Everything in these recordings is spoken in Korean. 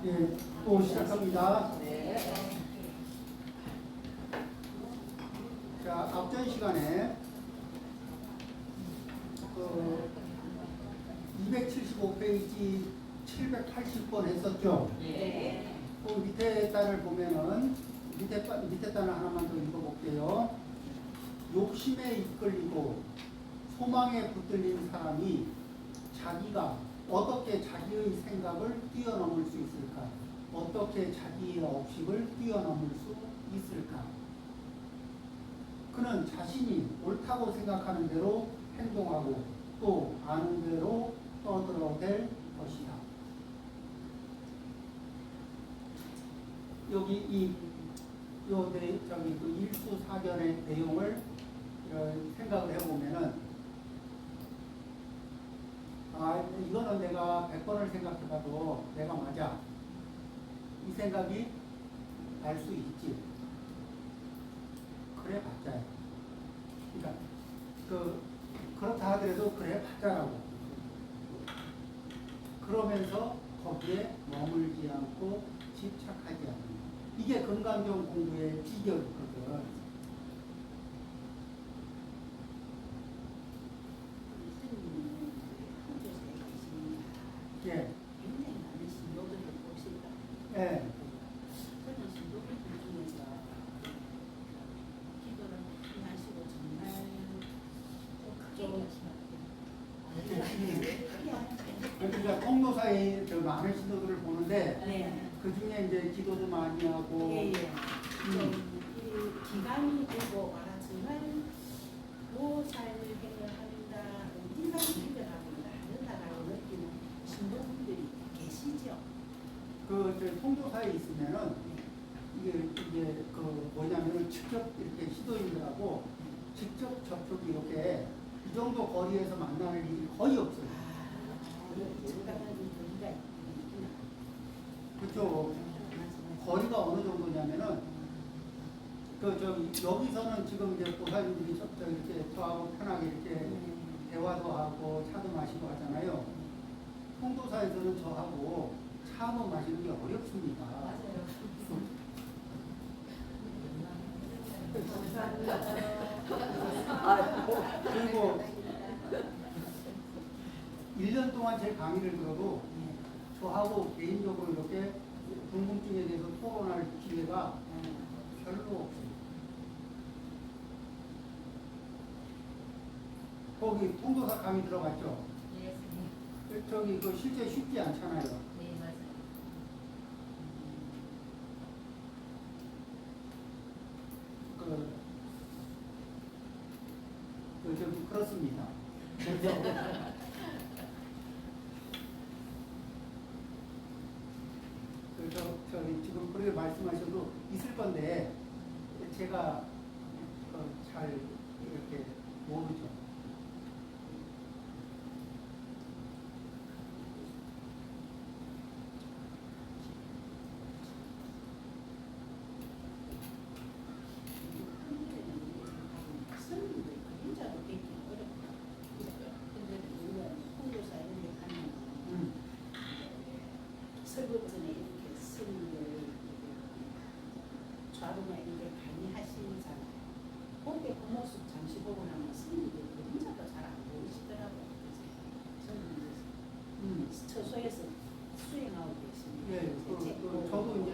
예, 또 시작합니다. 네. 자, 앞전 시간에 275페이지 780번 했었죠. 네. 그 밑에 단을 보면은 밑에 단을 하나만 더 읽어볼게요. 욕심에 이끌리고 소망에 붙들린 사람이 자기가 어떻게 자기의 생각을 뛰어넘을 수 있을까? 어떻게 자기의 억식을 뛰어넘을 수 있을까? 그는 자신이 옳다고 생각하는 대로 행동하고 또 아는 대로 떠들어댈 것이다. 여기 그 일수사견의 내용을 생각을 해보면은 이거는 내가 100번을 생각해봐도 내가 맞아. 이 생각이 날 수 있지. 그래 봤자요. 그러니까 그렇다 하더라도 그래 봤자라고. 그러면서 거기에 머물지 않고 집착하지 않는 거. 이게 건강경 공부의 비결이거든. 예. 굉장히 많은 신도들을 보시다. 예. 그런 신도들 중에서 기도를 많이 하시고 정말 좀 그러니까 통도사의 많은 신도들을 보는데 네. 그 중에 이제 기도도 많이 하고 예. 좀 기간이 되고 알았지만 무엇을 해결한다, 인간이 해결합니다, 하는다라고 느끼는 신도분들이 계시죠. 그 통도사에 있으면은 이게 뭐냐면은 직접 이렇게 시도인들하고 직접 접촉이 이렇게 이 정도 거리에서 만나는 일이 거의 없어요. 잠깐만 거리가 있구나. 그렇죠. 거리가 어느 정도냐면은 여기서는 지금 이제 보살님들이 이렇게 저하고 편하게 이렇게 대화도 하고 차도 마시고 하잖아요. 통도사에서는 저하고 차 한번 마시는 게 어렵습니다. 맞아요. 그리고 1년 동안 제 강의를 들어도 저하고 개인적으로 이렇게 궁금증에 대해서 토론할 기회가 별로 없어요. 거기 통도사 강의 들어갔죠? 네, 선생님. 저기 실제 쉽지 않잖아요. 네, 맞아요. 그렇습니다. 저기 지금 그렇게 말씀하셔도 있을 건데 제가 잘 이렇게 모르죠. 스님들 그림자로 되기 어렵다. 근데 우리가 홍도사에 가면 설법 전에 이렇게 스님들 좌우나 이렇게 강의하시잖아요. 그때 그 모습 잠시 보고 나면 스님들 그림자도 잘 안 보이시더라고요. 저는 이제 처소에서 수행하고 계십니다. 예, 저도 이제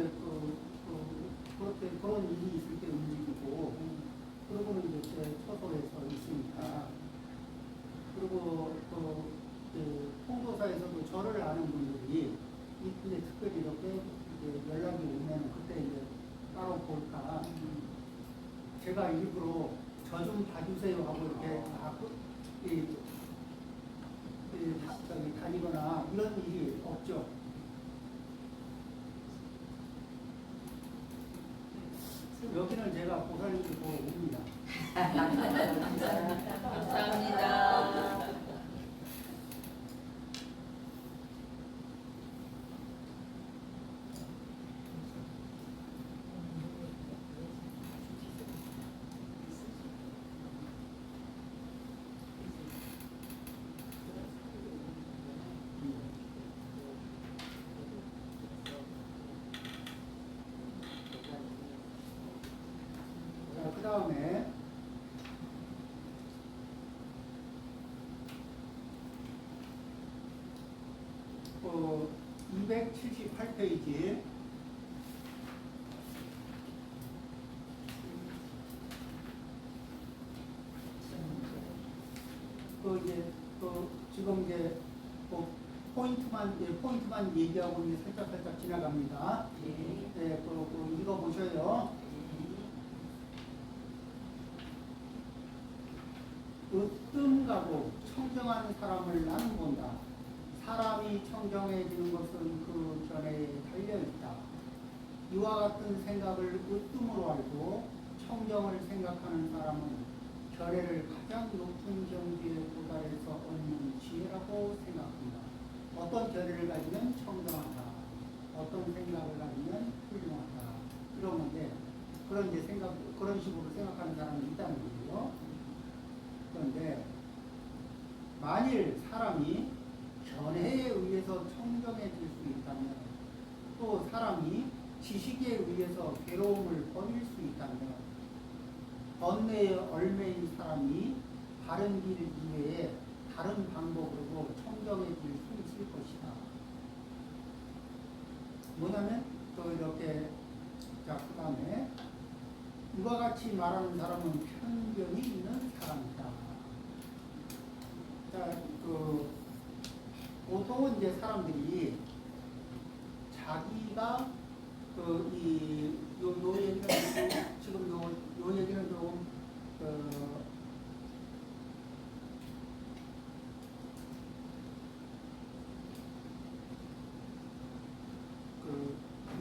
그렇게 그런 일이 있을 때 움직이고 그러고는 이제 제 처소에서 있으니까 그리고 통도사에서도 저를 아는 분들이 이제 특별히 이렇게 연락이 오면 그때 이제 따로 볼까 제가 일부러 저 좀 봐주세요 하고 이렇게 다니거나 이런 일이 없죠. 여기는 제가 보살님을 보러 옵니다. 감사합니다. 278페이지. 지금 이제 포인트만 얘기하고 이제 살짝 지나갑니다. 네, 읽어 보셔요. 으뜸가고 청정한 사람을 나는 본다. 사람이 청정해지는 것은 그 견해에 달려있다. 이와 같은 생각을 으뜸으로 알고 청정을 생각하는 사람은 견해를 가장 높은 경지에 도달해서 얻는 지혜라고 생각합니다. 어떤 견해를 가지면 청정하다. 어떤 생각을 가지면 훌륭하다. 이러는데 그런 식으로 생각하는 사람이 있다는 거예요. 그런데 만일 사람이 견해에 의해서 청정해질 수 있다면, 또 사람이 지식에 의해서 괴로움을 버릴 수 있다면, 번뇌에 얽매인 사람이 바른 길 이외에 다른 방법으로 청정해질 수 있을 것이다. 뭐냐면 또 이렇게, 자, 그 다음에 이와 같이 말하는 사람은 편견이 있는 사람이다. 자, 보통은 이제 사람들이 자기가 요 얘기는 지금 요 얘기는 조금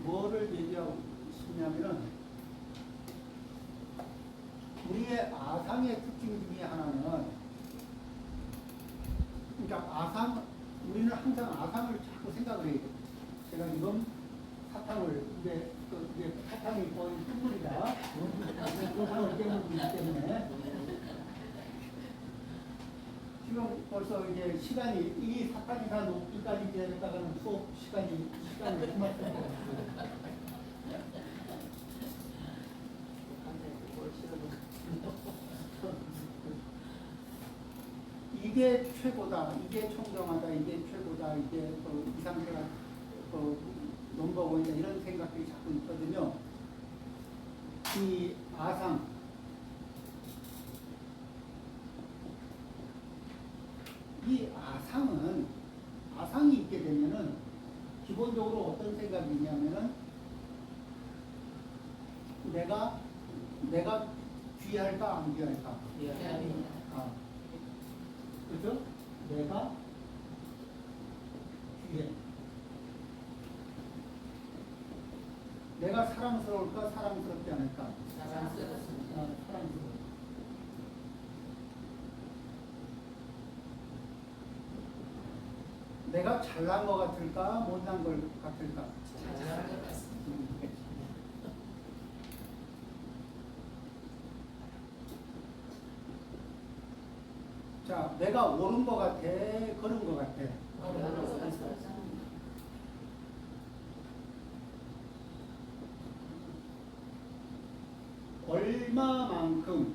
뭐를 얘기하고 싶냐면은, 우리의 아상의 특징 중에 하나는, 그러니까 우리는 항상 아상을 자꾸 생각을 해야 돼요. 제가 지금 사탕을, 이게 사탕이 거의 뚝물이다. 사탕을 깨물고 있기 때문에. 지금 벌써 이제 시간이, 이 사탕이 다 녹기까지 기다렸다가는 수업 시간을 그만 쓸 것 같아요. 이게 최고다, 이게 청정하다, 이게 최고다, 이게 이 상태가 넘버원이다, 이런 생각들이 자꾸 있거든요. 이 아상, 이 아상이 있게 되면은 기본적으로 어떤 생각이 있냐면은, 내가 귀할까 안 귀할까? 그죠? 내가 귀해. 내가 사랑스러울까 사랑스럽지 않을까? 사랑스러워. 내가 잘난 것 같을까 못난 것 같을까? 잘난 것 같습니다. 자, 내가 옳은 것 같아, 그런 것 같아. 얼마만큼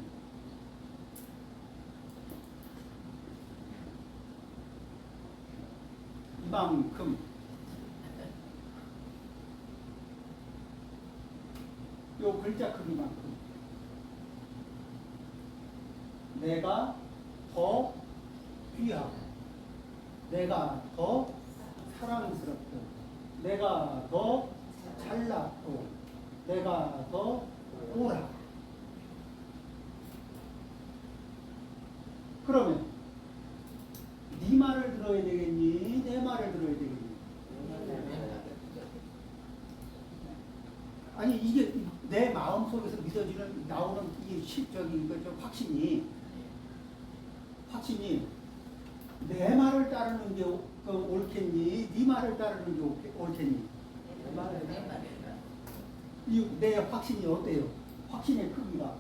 이만큼 요 글자 크기만큼 내가 더 귀하고, 내가 더 사랑스럽고, 내가 더 잘났고, 내가 더 옳아. 그러면 네 말을 들어야 되겠니? 내 말을 들어야 되겠니? 아니, 이게 내 마음 속에서 믿어지는, 나오는 이 확신이 내 말을 따르는 게 옳겠니? 네 말을 따르는 게 옳겠니? 내 확신이 어때요? 확신의 크기가.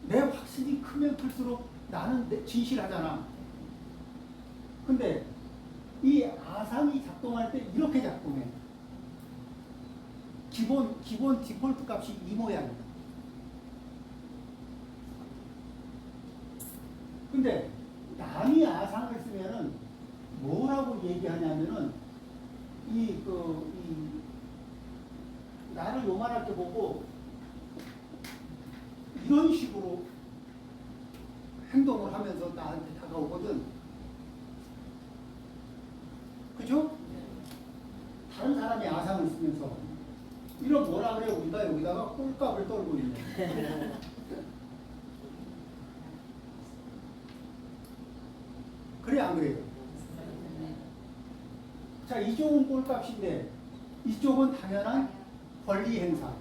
내 확신이 크면 클수록 나는 진실하잖아. 근데 이 아상이 작동할 때 이렇게 작동해. 기본 디폴트 값이 이 모양이야. 근데 남이 아상을 쓰면은 뭐라고 얘기하냐면은 이 나를 요만하게 보고 이런 식으로 행동을 하면서 나한테 다가오거든. 그죠? 다른 사람이 아상을 쓰면서 이런 뭐라 그래 우리가 여기다가 꼴값을 떨고 있네. 그래 안 그래요? 자, 이쪽은 꼴값인데 이쪽은 당연한 권리 행사.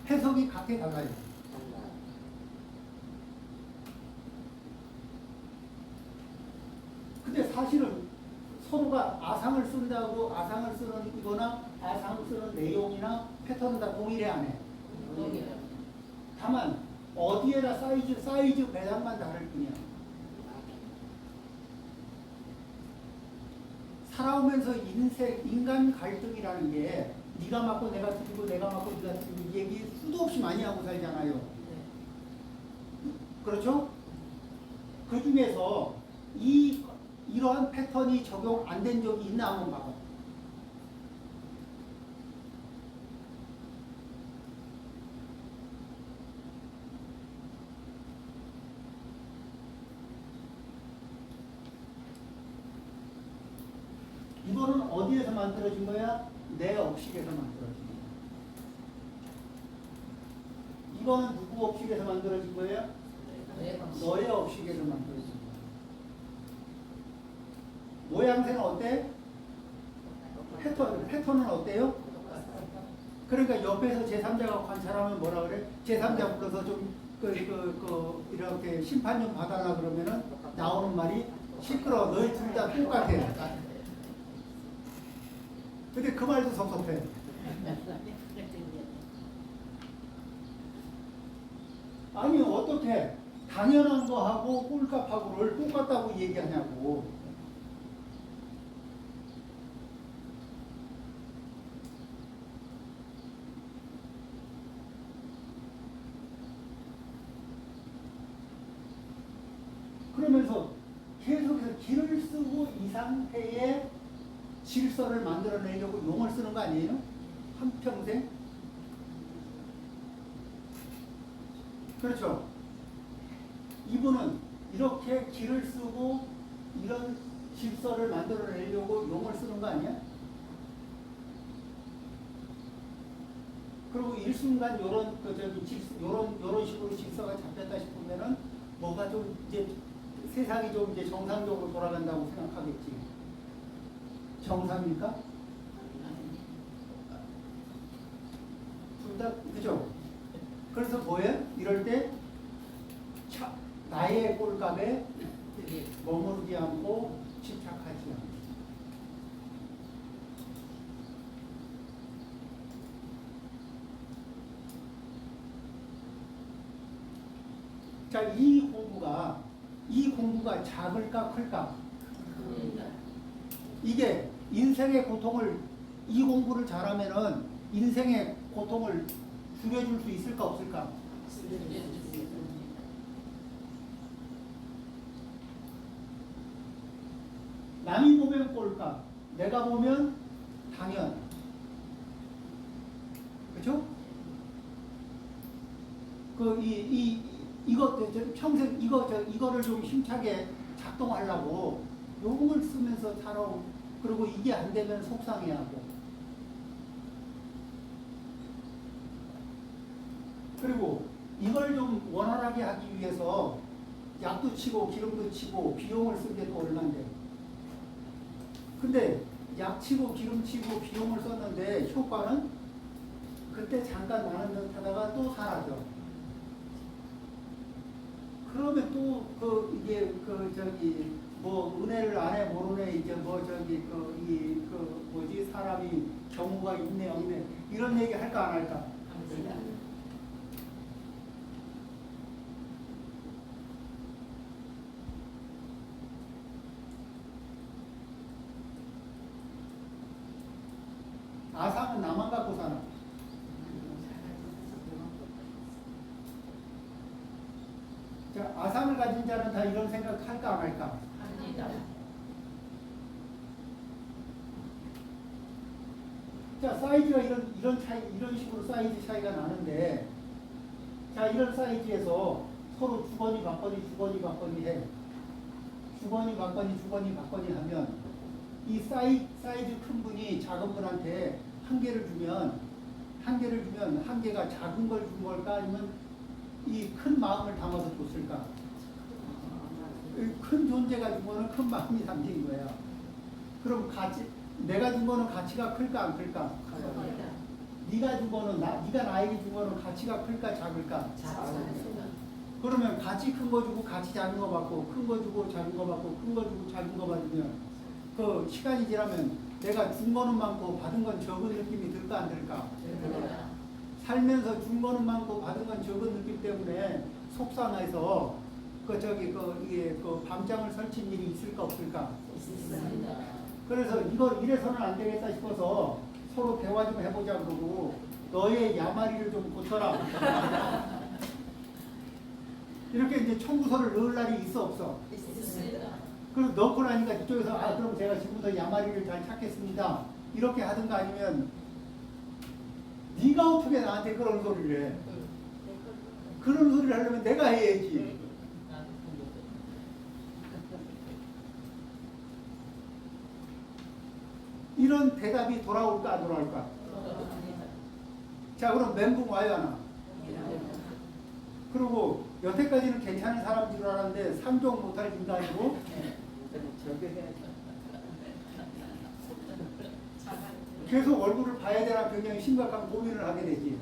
해석이 각기 달라요. 근데 사실은 서로가 아상을 쓴다고 아상을 쓰는 이거나 아상 쓰는 내용이나 패턴은 다 동일해 안 해. 다만 어디에다 사이즈 배당만 다를 뿐이야. 살아오면서 인간 갈등이라는 게 네가 맞고 내가 틀리고 내가 맞고 네가 틀리고 이 얘기 수도 없이 많이 하고 살잖아요. 그렇죠? 그 중에서 이러한 패턴이 적용 안 된 적이 있나 한번 봐봐. 이거는 어디에서 만들어진 거야? 내 업식에서 만들어진 거야. 이거는 누구 업식에서 만들어진 거예요? 너의 업식에서 만들어진 거야. 모양새는 어때? 패턴은 어때요? 그러니까 옆에서 제3자가 관찰하면 뭐라 그래? 제3자 불러서 좀 이렇게 심판 좀 받아라 그러면은 나오는 말이 시끄러워. 너희 둘 다 똑같아. 근데 그 말도 섭섭해. 아니 어떻게 당연한 거하고 꼴값하고를 똑같다고 얘기하냐고. 그러면서 계속해서 길을 쓰고 이 상태의 질서를 만들어내려고 용을 쓰는 거 아니에요? 한평생? 그렇죠? 이분은 이렇게 길을 쓰고 이런 질서를 만들어내려고 용을 쓰는 거 아니야? 그리고 일순간 요런 식으로 질서가 잡혔다 싶으면은 뭐가 좀 이제 세상이 좀 이제 정상적으로 돌아간다고 생각하겠지. 정상입니까? 둘 다 그죠? 그래서 뭐예요? 이럴 때 나의 꼴값에 머무르지 않고 집착하지 않고. 자, 이 공부가 작을까 클까? 이게 인생의 고통을 이 공부를 잘하면은 인생의 고통을 줄여줄 수 있을까 없을까? 남이 보면 꼴값, 내가 보면 당연. 그렇죠? 이거 평생 이거를 좀 힘차게 작동하려고 요금을 쓰면서 살아온. 그리고 이게 안 되면 속상해하고. 그리고 이걸 좀 원활하게 하기 위해서 약도 치고 기름도 치고 비용을 쓴 게 또 얼마인데. 근데 약 치고 기름 치고 비용을 썼는데 효과는 그때 잠깐 나는 듯 하다가 또 사라져. 그러면 또 은혜를 안 해 모르네 이제 사람이 경우가 있네 없네 이런 얘기 할까 안 할까? 아상은 나만 갖고 사나? 자, 아상을 가진 자는 다 이런 생각 할까 안 할까? 합니다. 자, 사이즈가 이런 차이, 이런 식으로 사이즈 차이가 나는데, 자, 이런 사이즈에서 서로 주거니 받거니 해. 주거니 받거니 하면, 이 사이즈 큰 분이 작은 분한테 한 개를 주면, 한 개가 작은 걸 준 걸까? 아니면 이 큰 마음을 담아서 줬을까? 큰 존재가 준 거는 큰 마음이 담긴 거야. 그럼 내가 준 거는 가치가 클까 안 클까? 네가 준 거는 네가 나에게 준 거는 가치가 클까 작을까? 그러면 가치 큰 거 주고 가치 작은 거 받고 큰 거 주고 작은 거 받고 큰 거 주고 작은 거 받으면 그 시간이 지나면 내가 준 거는 많고 받은 건 적은 느낌이 들까 안 들까? 살면서 준 거는 많고 받은 건 적은 느낌 때문에 속상해서 이게 밤잠을 설친 일이 있을까 없을까? 있습니다. 그래서 이래서는 안 되겠다 싶어서 서로 대화 좀 해보자 그러고 너의 야마리를 좀 고쳐라. 이렇게 이제 청구서를 넣을 날이 있어 없어? 있습니다. 그리고 넣고 나니까 이쪽에서 그럼 제가 지금부터 야마리를 잘 찾겠습니다. 이렇게 하든가 아니면 네가 어떻게 나한테 그런 소리를 해? 그런 소리를 하려면 내가 해야지. 이런 대답이 돌아올까 안 돌아올까? 자, 그럼 멘붕 와요 안 와? 그리고 여태까지는 괜찮은 사람인 줄 알았는데 상종 못할 인간이고 계속 얼굴을 봐야 되나 굉장히 심각한 고민을 하게 되지.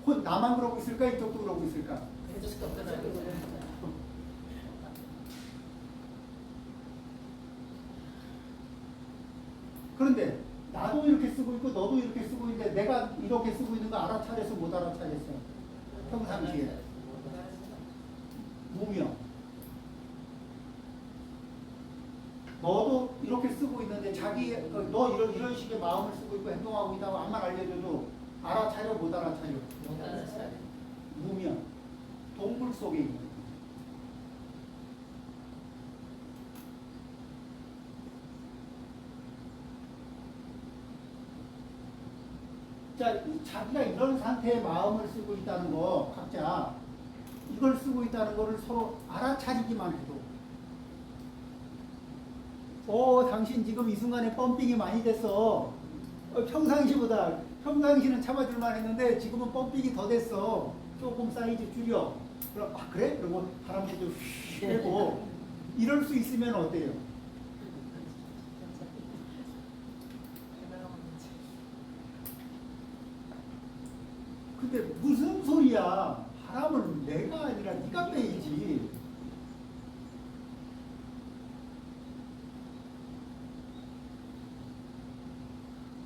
혹 나만 그러고 있을까? 이쪽도 그러고 있을까? 그런데 나도 이렇게 쓰고 있고 너도 이렇게 쓰고 있는데 내가 이렇게 쓰고 있는 거 알아차렸어 못 알아차렸어? 평상시에 무명. 너도 이렇게 쓰고 있는데 너 이런 식의 마음을 쓰고 있고 행동하고 있다고 암만 알려줘도 알아차려 못 알아차려? 무명. 동물 속에 있는 거야. 자, 자기가 이런 상태의 마음을 쓰고 있다는 거, 각자 이걸 쓰고 있다는 거를 서로 알아차리기만 해도 당신 지금 이 순간에 펌핑이 많이 됐어. 평상시는 참아줄만 했는데 지금은 펌핑이 더 됐어. 조금 사이즈 줄여. 그럼 그래? 그리고 바람도 좀 휘고 이럴 수 있으면 어때요? 근데 무슨 소리야? 바람을 내가 아니라 네가 빼야지.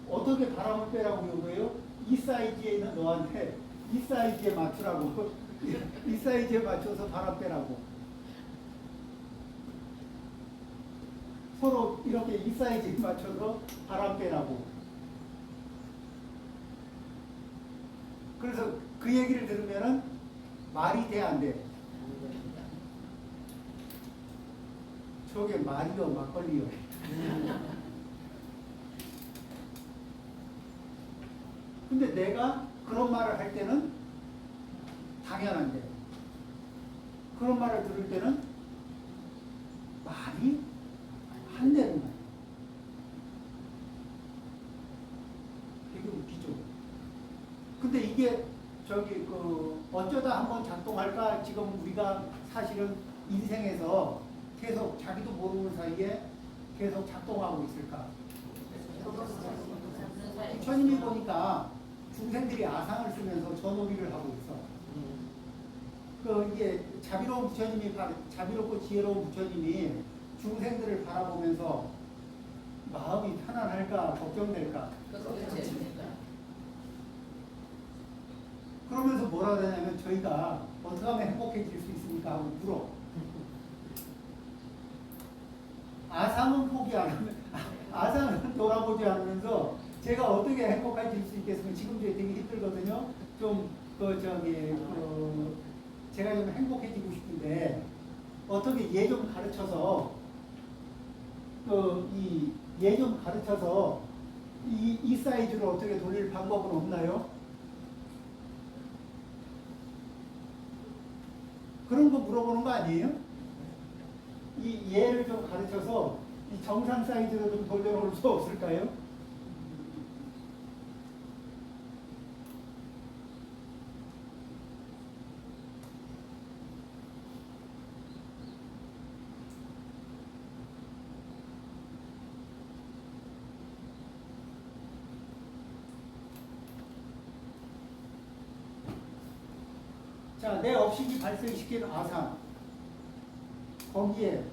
어떻게 바람을 빼라고 요구해요? 이 사이즈에 있는 너한테 이 사이즈에 맞추라고. 이 사이즈에 맞춰서 바람 빼라고. 서로 이렇게 이 사이즈에 맞춰서 바람 빼라고. 그래서 그 얘기를 들으면은 말이 돼 안 돼? 저게 말이요 막걸리요. 근데 내가 그런 말을 할 때는 당연한데 그런 말을 들을 때는 말이 안 되는 거야. 되게 웃기죠. 근데 이게 어쩌다 한번 작동할까? 지금 우리가 사실은 인생에서 계속 자기도 모르는 사이에 계속 작동하고 있을까? 부처님이 보니까 중생들이 아상을 쓰면서 전오리를 하고 있어. 이게 자비롭고 지혜로운 부처님이 중생들을 바라보면서 마음이 편안할까 걱정될까? 그러면서 뭐라 하냐면 저희가 어떻게 하면 행복해질 수 있습니까? 하고 물어. 아상은 포기 안 하면, 아상은 돌아보지 않으면서 제가 어떻게 행복해질 수 있겠으면 지금도 되게 힘들거든요. 좀 제가 좀 행복해지고 싶은데 어떻게 얘 좀 가르쳐서 얘 좀 가르쳐서 이 사이즈로 어떻게 돌릴 방법은 없나요? 그런 거 물어보는 거 아니에요? 이 얘를 좀 가르쳐서 이 정상 사이즈로 좀 돌려놓을 수 없을까요? 자, 내 업신이 발생시키는 아상. 거기에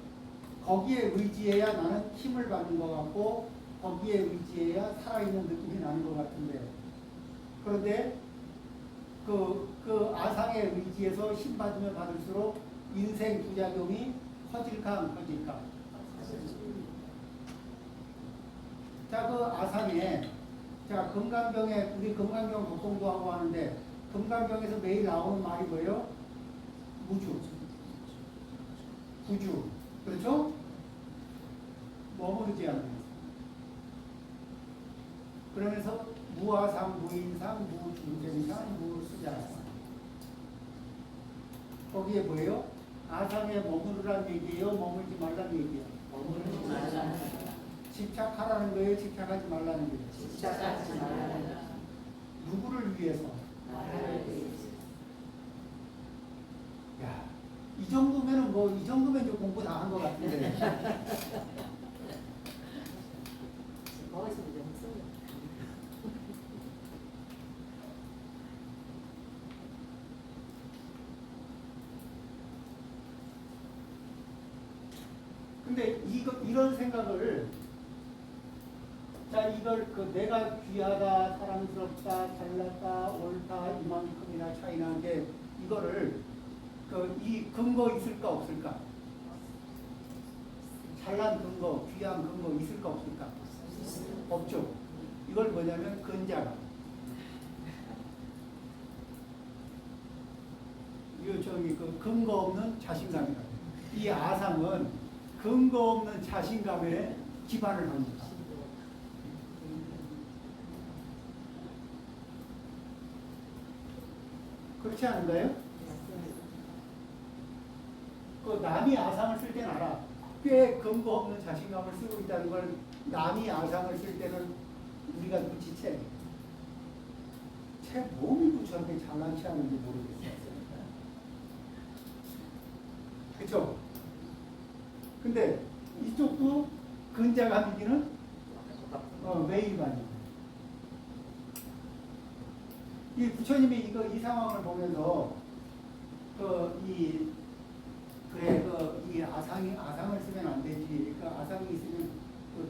의지해야 나는 힘을 받는 것 같고, 거기에 의지해야 살아있는 느낌이 나는 것 같은데. 그런데 그 아상에 의지해서 힘 받으면 받을수록 인생 부작용이 커질까 안 커질까? 자, 그 아상에, 자, 금강경에, 우리 금강경 독송도 하고 하는데, 금강경에서 매일 나오는 말이 뭐예요? 무주. 구주. 그렇죠? 머무르지 않는. 그러면서 무아상, 무인상, 무중생상, 무수자상. 거기에 뭐예요? 아상에 머무르란 얘기예요? 머물지 말란 얘기예요? 머무르지 말라. 집착하라는 거예요? 집착하지 말라는 거예요? 집착하지 말라. 누구를 위해서? 나를 위해서. 야, 이 정도면 이 정도면 이제 공부 다 한 것 같은데. 거기서 영성. 근데 이런 생각을, 자, 이걸 내가 귀하다, 사랑스럽다, 잘났다, 옳다, 이만큼이나 차이 나는 게, 이거를 이 근거 있을까 없을까? 잘난 근거, 귀한 근거 있을까 없을까? 없죠. 이걸 뭐냐면 근자감. 이거 근거 없는 자신감이다. 이 아상은 근거 없는 자신감에 기반을 합니다. 그렇지 않은가요? 남이 아상을 쓸 때는 알아. 꽤 근거 없는 자신감을 쓰고 있다는 걸 남이 아상을 쓸 때는 우리가 눈치채. 제 몸이 저렇게 잘난치 않은지 모르겠어요. 그쵸? 근데 이쪽도 근자감이기는 매일반이에요. 이 부처님이 이 상황을 보면서 이 아상을 쓰면 안 되지. 아상이 있으면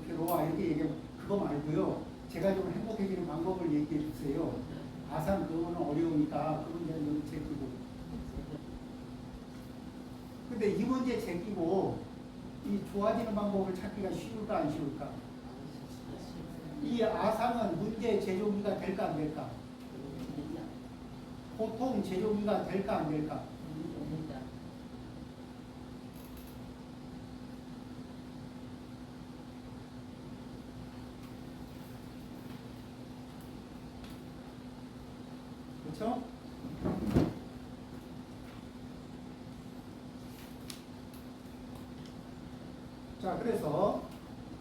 괴로워. 이렇게 얘기하면 그거 말고요. 제가 좀 행복해지는 방법을 얘기해 주세요. 아상 그거는 어려우니까 그 문제는 좀 제끼고. 근데 이 문제 제끼고 이 좋아지는 방법을 찾기가 쉬울까 안 쉬울까? 이 아상은 문제 제조기가 될까 안 될까? 보통 제조기가 될까 안 될까? 그렇죠? 자, 그래서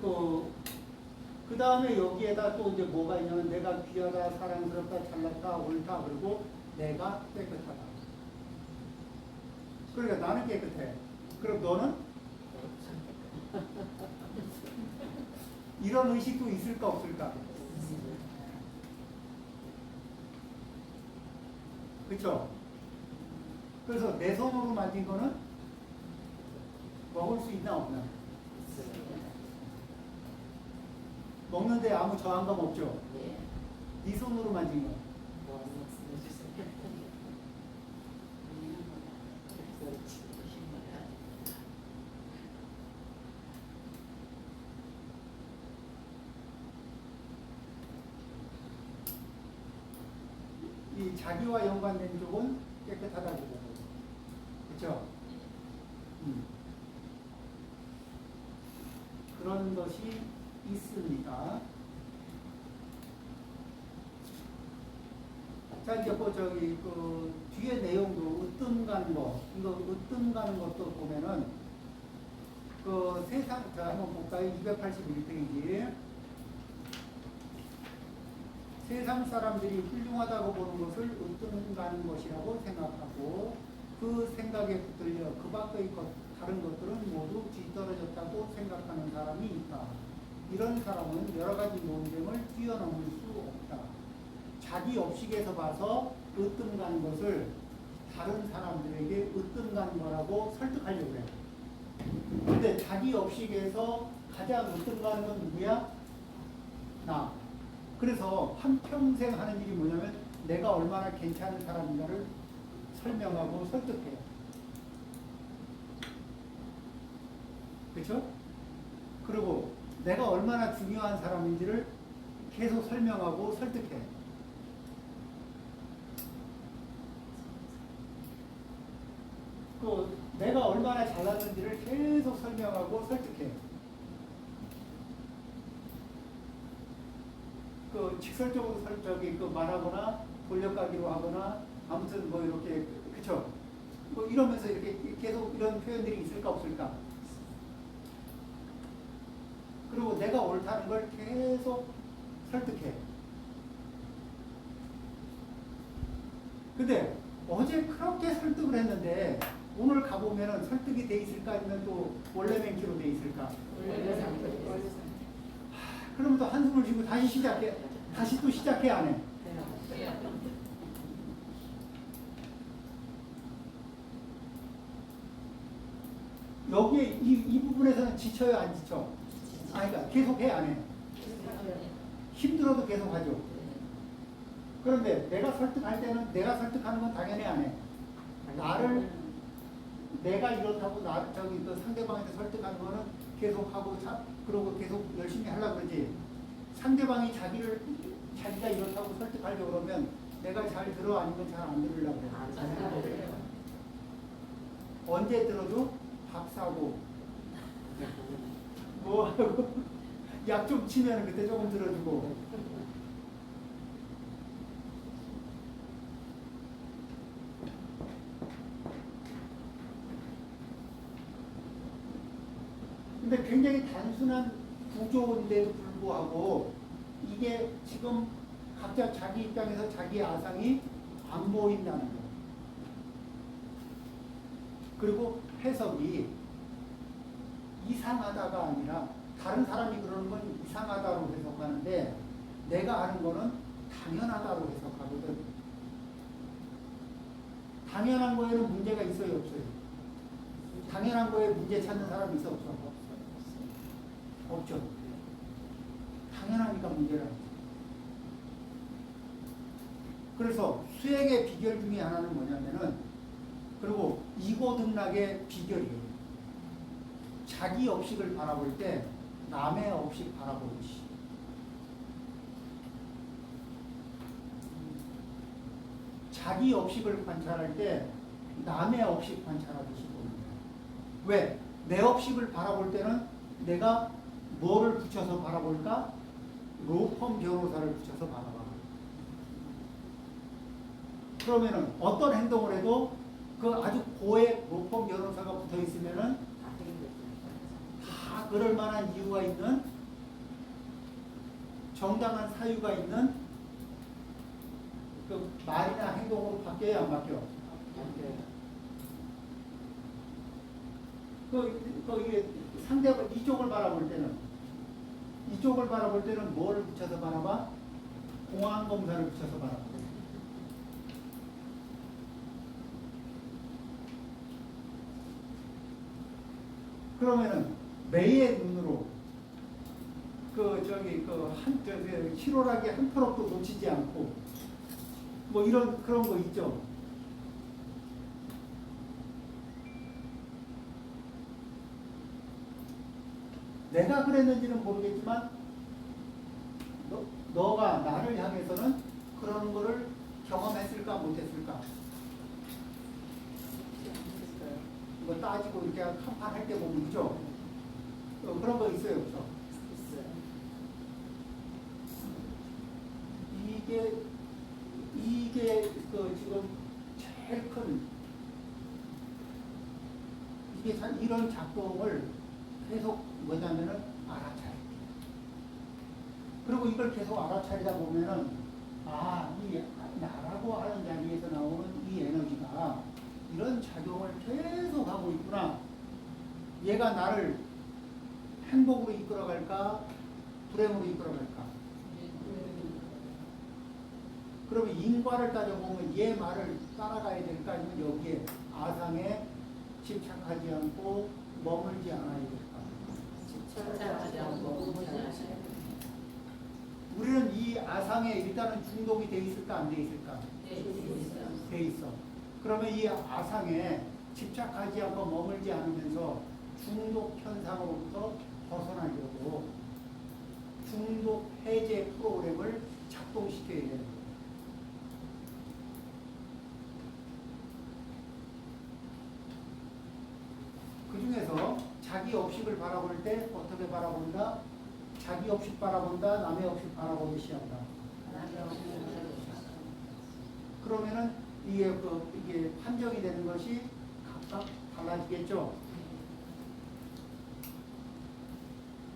그 다음에 여기에다 또 이제 뭐가 있냐면 내가 귀하다, 사랑스럽다, 잘났다, 옳다, 그리고 내가 깨끗하다. 그러니까 나는 깨끗해. 그럼 너는? 이런 의식도 있을까 없을까? 그렇죠? 그래서 내 손으로 만진 거는 먹을 수 있나 없나? 먹는데 아무 저항감 없죠? 네 손으로 만진 거. 이 자기와 연관된 쪽은 깨끗하다고 보고. 그렇죠? 그런 것이 있습니다. 자, 이제 그 뒤에 내용도 으뜸 가는 거, 이거 으뜸 가는 것도 보면은 그 세상, 자, 한번 볼까요? 281페이지. 세상 사람들이 훌륭하다고 보는 것을 으뜸 가는 것이라고 생각하고 그 생각에 붙들려 그 밖의 것, 다른 것들은 모두 뒤떨어졌다고 생각하는 사람이 있다. 이런 사람은 여러 가지 논쟁을 뛰어넘을 수 없다. 자기 업식에서 봐서 으뜸 가는 것을 다른 사람들에게 으뜸 가는 거라고 설득하려고 해요. 근데 자기 업식에서 가장 으뜸 가는 건 누구야? 나. 그래서 한평생 하는 일이 뭐냐면 내가 얼마나 괜찮은 사람인가를 설명하고 설득해요. 그렇죠? 그리고 내가 얼마나 중요한 사람인지를 계속 설명하고 설득해요. 또 내가 얼마나 잘났는지를 계속 설명하고 설득해요. 그 직설적으로 그 말하거나 돌려가기로 하거나 아무튼 뭐 이렇게 그쵸? 뭐 이러면서 이렇게 계속 이런 표현들이 있을까 없을까? 그리고 내가 옳다는 걸 계속 설득해. 근데 어제 그렇게 설득을 했는데 오늘 가보면은 설득이 돼 있을까 아니면 또 원래 맹키로 돼 있을까? 그러면 또 한숨을 쉬고 다시 시작해. 다시 또 시작해 안 해? 여기에 이 부분에서는 지쳐요 안 지쳐? 그러니까 계속 해 안 해? 힘들어도 계속 하죠. 그런데 내가 설득할 때는 내가 설득하는 건 당연히 안 해. 나를 내가 이렇다고 그 상대방한테 설득하는 거는 계속 하고 그러고 계속 열심히 하려고 그러지. 상대방이 자기가 이렇다고 설득하려고 그러면 내가 잘 들어 아니면 잘 안 들으려고 그래. 언제 들어도 밥 사고 뭐 하고 약 좀 치면 그때 조금 들어주고. 근데 굉장히 단순한 구조인데도 불구하고 이게 지금 각자 자기 입장에서 자기 아상이 안 보인다는 거. 그리고 해석이 이상하다가 아니라 다른 사람이 그러는 건 이상하다고 해석하는데 내가 아는 거는 당연하다고 해석하거든. 당연한 거에는 문제가 있어요 없어요? 당연한 거에 문제 찾는 사람이 있어 없어? 없죠. 당연하니까 문제라. 그래서 수행의 비결 중에 하나는 뭐냐면은 그리고 이고등락의 비결이에요. 자기 업식을 바라볼 때 남의 업식 바라보듯이. 자기 업식을 관찰할 때 남의 업식 관찰하듯이 보는 거예요. 왜? 내 업식을 바라볼 때는 내가 뭐를 붙여서 바라볼까? 로펌 변호사를 붙여서 바라봐. 그러면은 어떤 행동을 해도 그 아주 고액 로펌 변호사가 붙어 있으면은 다 그럴 만한 이유가 있는 정당한 사유가 있는 그 말이나 행동으로 바뀌어야 안 바뀌어? 이게 상대방 이쪽을 바라볼 때는 뭐를 붙여서 바라봐? 공안검사를 붙여서 바라봐. 그러면은 매의 눈으로 희로하게 한 톨업도 놓치지 않고 뭐 그런 거 있죠. 내가 그랬는지는 모르겠지만 너가 나를 향해서는 그런 거를 경험했을까 못했을까? 이거 따지고 이렇게 한판 할 때 보면 있죠? 그런 거 있어요, 없죠? 이게 그 지금 제일 큰 이런 작동을 계속 뭐냐면은 알아차리. 그리고 이걸 계속 알아차리다 보면은 이 나라고 하는 자리에서 나오는 이 에너지가 이런 작용을 계속 하고 있구나. 얘가 나를 행복으로 이끌어갈까? 불행으로 이끌어갈까? 그러면 인과를 따져보면 얘 말을 따라가야 될까? 아니면 여기에 아상에 집착하지 않고 머물지 않아야 될까? 집착하지 않고 우리는 이 아상에 일단은 중독이 돼 있을까? 안 돼 있을까? 돼 있어. 그러면 이 아상에 집착하지 않고 머물지 않으면서 중독 현상으로부터 벗어나려고 중독 해제 프로그램을 작동시켜야 되는 거예요. 그 중에서 자기 업식을 바라볼 때 어떻게 바라본다? 자기 업식 바라본다, 남의 업식 바라보기 시작한다. 그러면은 이게 판정이 되는 것이 각각 달라지겠죠.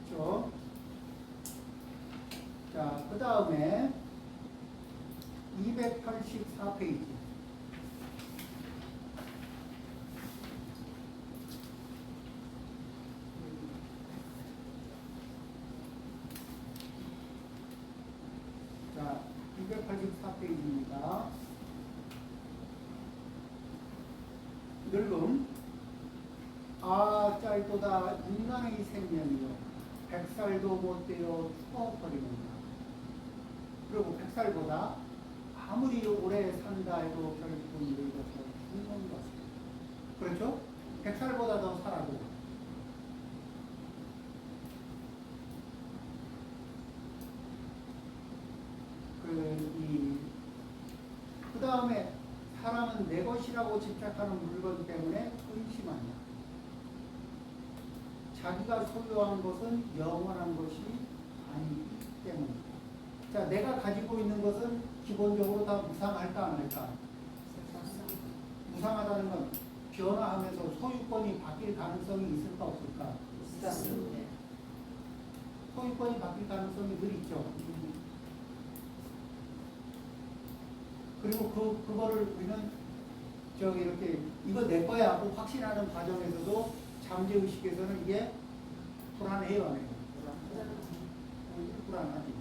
그렇죠? 자, 그 다음에 284페이지. 자, 284페이지입니다. 늙음. 짤도다 인간의 생명이요 100살도 못되어 죽어버리는다. 그리고 100살보다 아무리 오래 산다 해도 결국은 늙어서 죽는 것입니다. 그렇죠? 100살보다 더 살아도 그 다음에 사람은 내 것이라고 집착하는 물건 때문에 의심한다. 자기가 소유한 것은 영원한 것이 아니기 때문이다. 자, 내가 가지고 있는 것은 기본적으로 다 무상할까 안 할까? 무상하다는 건 변화하면서 소유권이 바뀔 가능성이 있을까 없을까? 소유권이 바뀔 가능성이 늘 있죠. 그리고 그거를 우리는 이렇게 이거 내 거야 하고 확신하는 과정에서도 잠재의식에서는 이게 불안해요, 안 해요? 불안하지.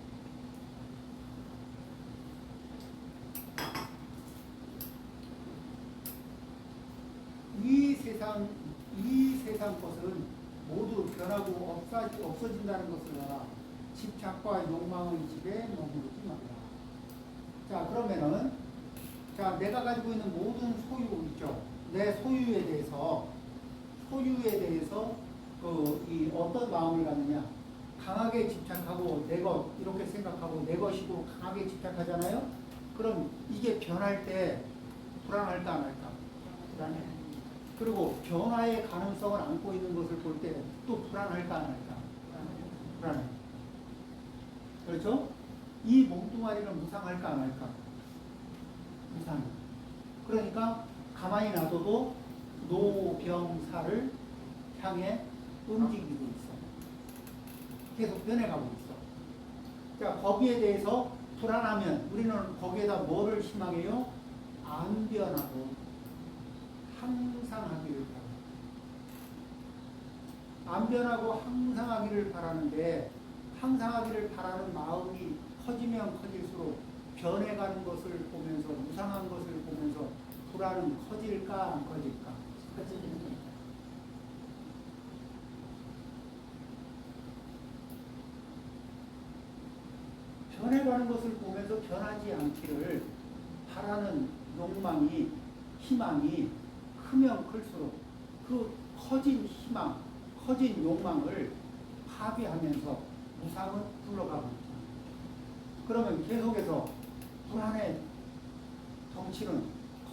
이 세상 것은 모두 변하고 없어진다는 것을 알아. 집착과 욕망의 집에 머무르지 말라. 자, 그러면은 내가 가지고 있는 모든 소유 있죠. 내 소유에 대해서 이 어떤 마음을 갖느냐? 강하게 집착하고 내 것 이렇게 생각하고 내 것이고 강하게 집착하잖아요. 그럼 이게 변할 때 불안할까 안 할까? 불안해. 그리고 변화의 가능성을 안고 있는 것을 볼 때 또 불안할까 안 할까? 불안해. 그렇죠? 이 몸뚱아리는 무상할까 안 할까? 무상해. 그러니까 가만히 놔둬도 노병사를 향해 움직이고 있어. 계속 변해가고 있어. 자, 거기에 대해서 불안하면 우리는 거기에다 뭐를 희망해요? 안 변하고 항상 하기를 바라. 안 변하고 항상 하기를 바라는데 항상 하기를 바라는 마음이 커지면 커질수록 변해가는 것을 보면서 무상한 것을 보면서 불안은 커질까 안 커질까? 커집니다. 변해가는 것을 보면서 변하지 않기를 바라는 욕망이 희망이 크면 클수록 그 커진 희망, 커진 욕망을 파괴하면서 무상은 흘러가고 있다. 그러면 계속해서 불안해. 덩치는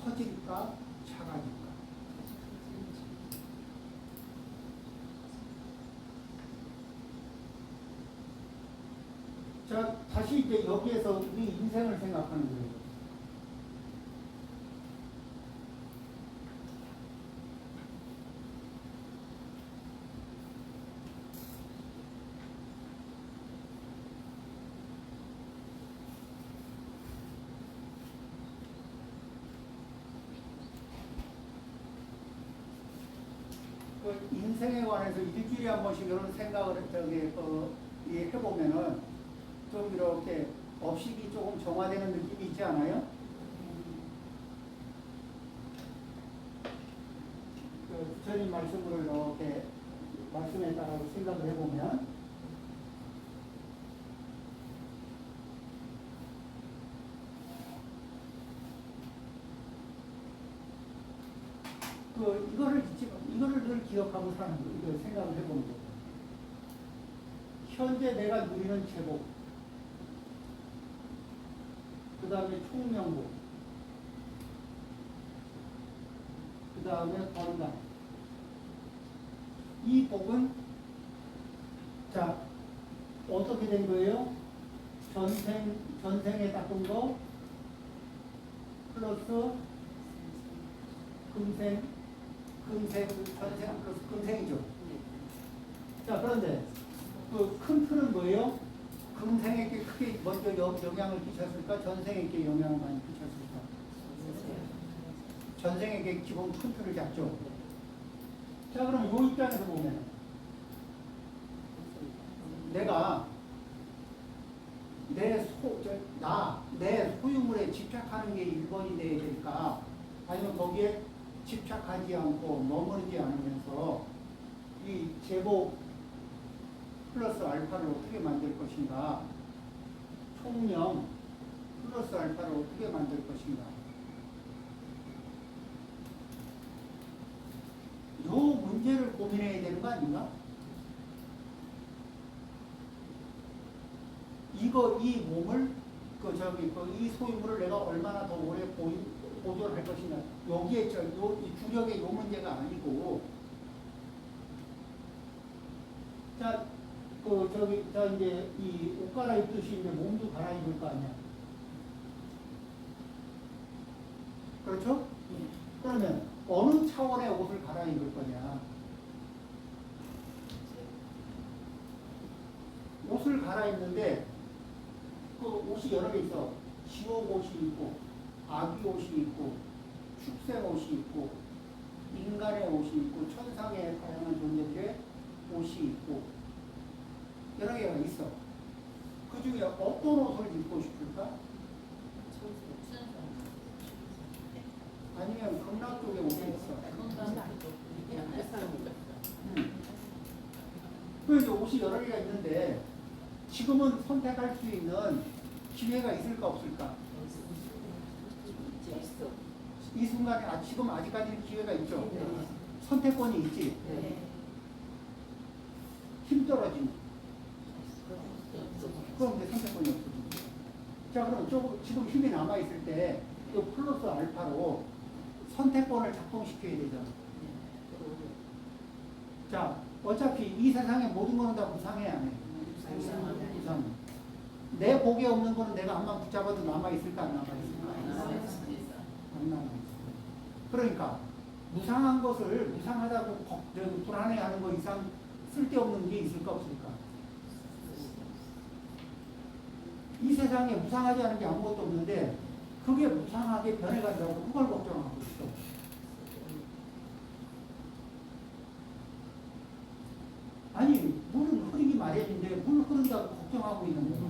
커질까 작아질까? 자, 다시 이제 여기에서 우리 인생을 생각하는 거예요. 그 인생에 관해서 일주일에 한 번씩 이런 생각을 해보면은 좀 이렇게 업식이 조금 정화되는 느낌이 있지 않아요? 그 부처님 말씀으로 이렇게 말씀에 따라 생각을 해보면 이거를 늘 기억하고 사는 거예요. 이걸 생각을 해보는 거예요. 현재 내가 누리는 제복, 그 다음에 총명복, 그 다음에 건강. 이 복은 자 어떻게 된 거예요? 전생에 닦은 거 플러스 전생 플러스 금생이죠. 자, 그런데 그 큰 틀은 뭐예요? 금생에게 크게 먼저 영향을 끼쳤을까? 전생에게 영향을 많이 끼쳤을까? 전생에게 기본 큰 틀을 잡죠. 자, 그럼 이 입장에서 보면 내가 내 소유물에 집착하는 게 1번이 돼야 될까? 아니면 거기에 집착하지 않고 머무르지 않으면서 이 제복 플러스 알파를 어떻게 만들 것인가? 총명 플러스 알파를 어떻게 만들 것인가? 요 문제를 고민해야 되는 거 아닌가? 이 몸을 이 소유물을 내가 얼마나 더 오래 보존을 할 것이냐. 여기에 이 주력의 요 문제가 아니고, 자, 이제 이 옷 갈아입듯이 이제 몸도 갈아입을 거 아니야. 그렇죠? 그러면 어느 차원의 옷을 갈아입을 거냐? 옷을 갈아입는데 그 옷이 여러 개 있어. 지옥 옷이 있고, 아기 옷이 있고, 축생 옷이 있고, 인간의 옷이 있고, 천상의 다양한 존재들의 옷이 있고, 여러 개가 있어. 그 중에 어떤 옷을 입고 싶을까? 아니면 극락 쪽에 옷이 있어. 그래서 옷이 여러 개가 있는데 지금은 선택할 수 있는 기회가 있을까 없을까? 이 순간에 지금 아직까지는 기회가 있죠. 선택권이 있지. 힘 떨어지면 그럼 이제 선택권이 없어지죠. 자, 그럼 지금 힘이 남아 있을 때 이 플러스 알파로 선택권을 작동시켜야 되잖아. 자, 어차피 이 세상의 모든 거는 다 무상해야 해. 무상. 내 복에 없는 거는 내가 한번 붙잡아도 남아있을까 안 남아있을까? 안 남아있어. 그러니까 무상한 것을 무상하다고 불안해하는 거 이상 쓸데없는 게 있을까 없을까? 이 세상에 무상하지 않은 게 아무것도 없는데 그게 무상하게 변해가지고 그걸 걱정하고 있어. 아니, 물은 흐르기 마련인데 물 흐른다고 걱정하고 있는 거야.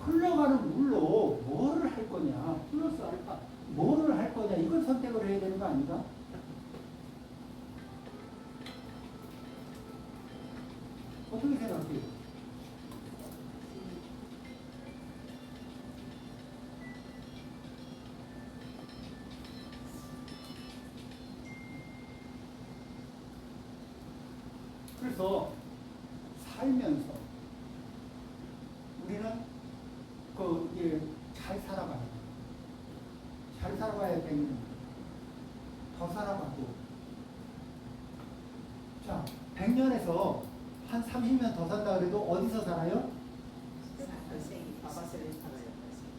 흘러가는 물로 뭐를 할 거냐, 플러스 알파 뭐를 할 거냐, 이걸 선택을 해야 되는 거 아닌가? 어떻게 생각해요? 그래서 살면서 잘 살아가요. 잘 살아가야 100년. 더 살아가고. 자, 100년에서 한 30년 더 산다 그래도 어디서 살아요?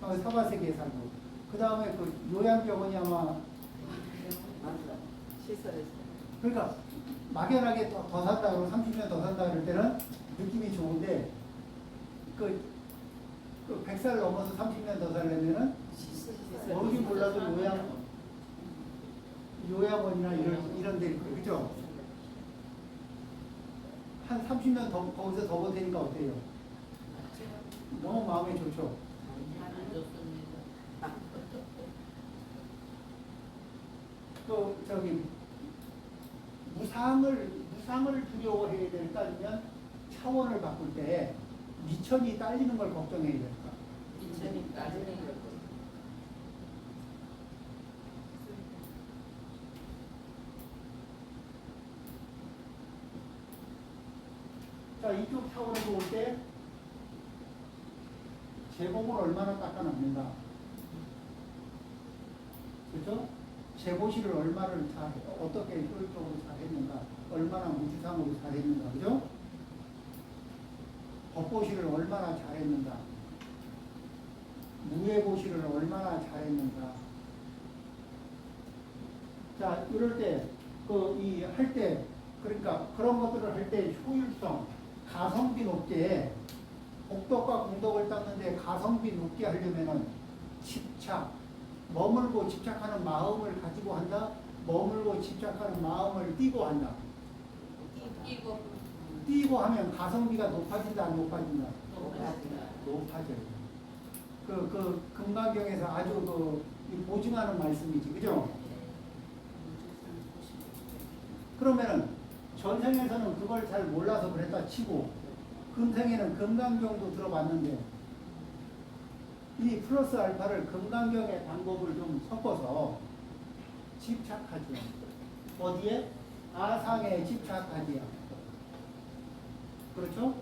사바세계에 살고. 그 다음에 그 요양병원이 아마 시설에서. 그러니까 막연하게 더 산다 그러고 30년 더 산다 그럴 때는 느낌이 좋은데 그 100살 넘어서 30년 더 살려면은 모르긴 몰라도 요양원이나 이런 데 있고 그죠? 한 30년 더 거기서 더 버티니까 어때요? 너무 마음이 좋죠. 안 좋습니다. 또 저기 무상을 두려워해야 될까 아니면 차원을 바꿀 때 미천이 딸리는 걸 걱정해야 될까? 인천이 따지는 거. 자, 이쪽 차원에서 올 때 제복을 얼마나 닦아납니다. 그렇죠? 제보시를 얼마나 어떻게 효율적으로 잘했는가, 얼마나 우주상으로 잘했는가, 그죠? 법보시를 얼마나 잘했는가, 무예보시를 얼마나 잘했는가. 자, 이럴 때, 할 때, 그러니까 그런 것들을 할 때 효율성, 가성비 높게, 복덕과 공덕을 닦는데 가성비 높게 하려면은 집착, 머물고 집착하는 마음을 가지고 한다. 머물고 집착하는 마음을 띄고 한다. 끼고 띄고 하면 가성비가 높아진다, 안 높아진다? 높아진다. 높아져요. 금강경에서 아주 보증하는 말씀이지, 그죠? 그러면은 전생에서는 그걸 잘 몰라서 그랬다 치고 금생에는 금강경도 들어봤는데 이 플러스 알파를 금강경의 방법을 좀 섞어서 집착하지 않고 어디에? 아상에 집착하지 않고 그렇죠?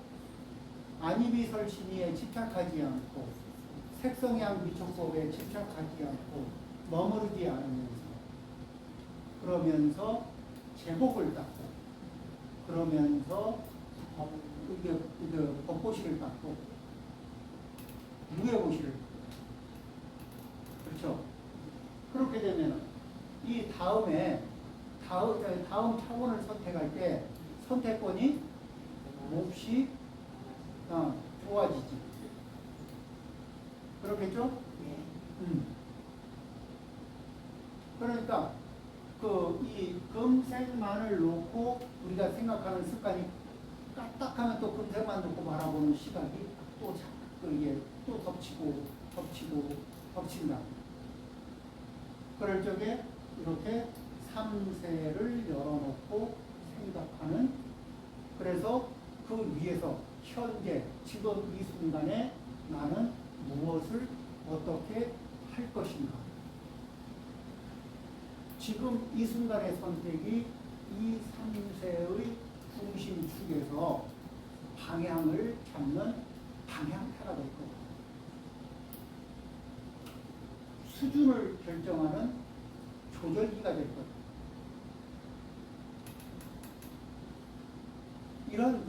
안이비설신이에 집착하지 않고 색성향 미촉법에 집착하지 않고 머무르지 않으면서 그러면서 제복을 닦고 그러면서 법보시를 닦고 무예보시를 그렇죠? 그렇게 되면 이 다음 차원을 선택할 때 선택권이 몹시 좋아지지. 그렇겠죠? 그러니까 이 금생만을 놓고 우리가 생각하는 습관이 까딱하면 또 금생만 놓고 바라보는 시각이 이게 또 덮친다. 그럴 적에 이렇게 삼세를 열어놓고 생각하는 그래서 그 위에서 현재 지금 이 순간에 나는 무엇을 어떻게 할 것인가 지금 이 순간의 선택이 이 삼세의 중심축에서 방향을 잡는 방향타가 될 거고 수준을 결정하는 조절기가 될 거고 이런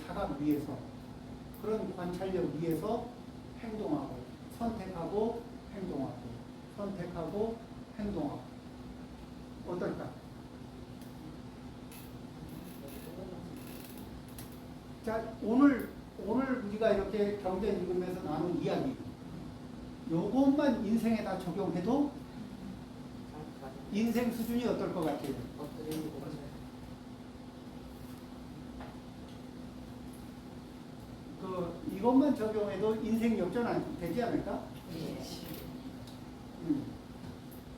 자각 위에서 그런 관찰력 위에서 행동하고 선택하고 행동하고 어떨까? 자, 오늘 우리가 이렇게 경전 읽으면서 나눈 이야기 요것만 인생에 다 적용해도 인생 수준이 어떨 것 같아요? 이것만 적용해도 인생 역전 안 되지 않을까?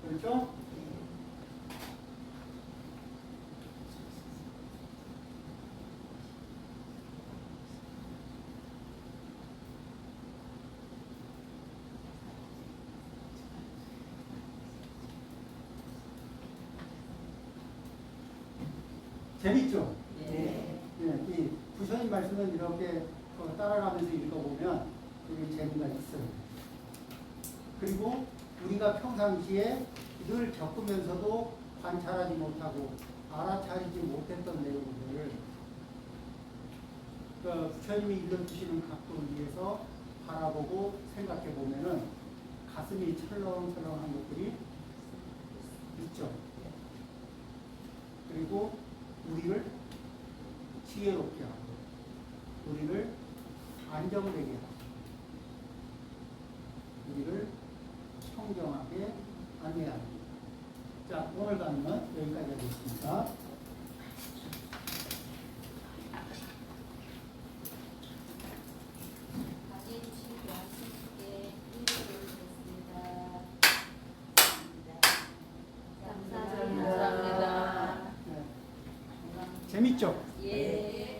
그렇죠? 재밌죠? 네. 이 부처님 말씀을 이렇게 따라가면서 읽어보면 그게 재미가 있어요. 그리고 우리가 평상시에 늘 겪으면서도 관찰하지 못하고 알아차리지 못했던 내용들을 부처님이 일러주시는 각도를 위해서 바라보고 생각해 보면은 가슴이 철렁철렁한 것들이 있죠. 그리고 우리를 지혜롭게 하고 우리를 안정되게 하고 우리를 청정하게 안내합니다. 자, 오늘 강의는 여기까지 하겠습니다. 가진 치료하시게 인도해주셨습니다. 감사합니다. 네. 재밌죠? 예.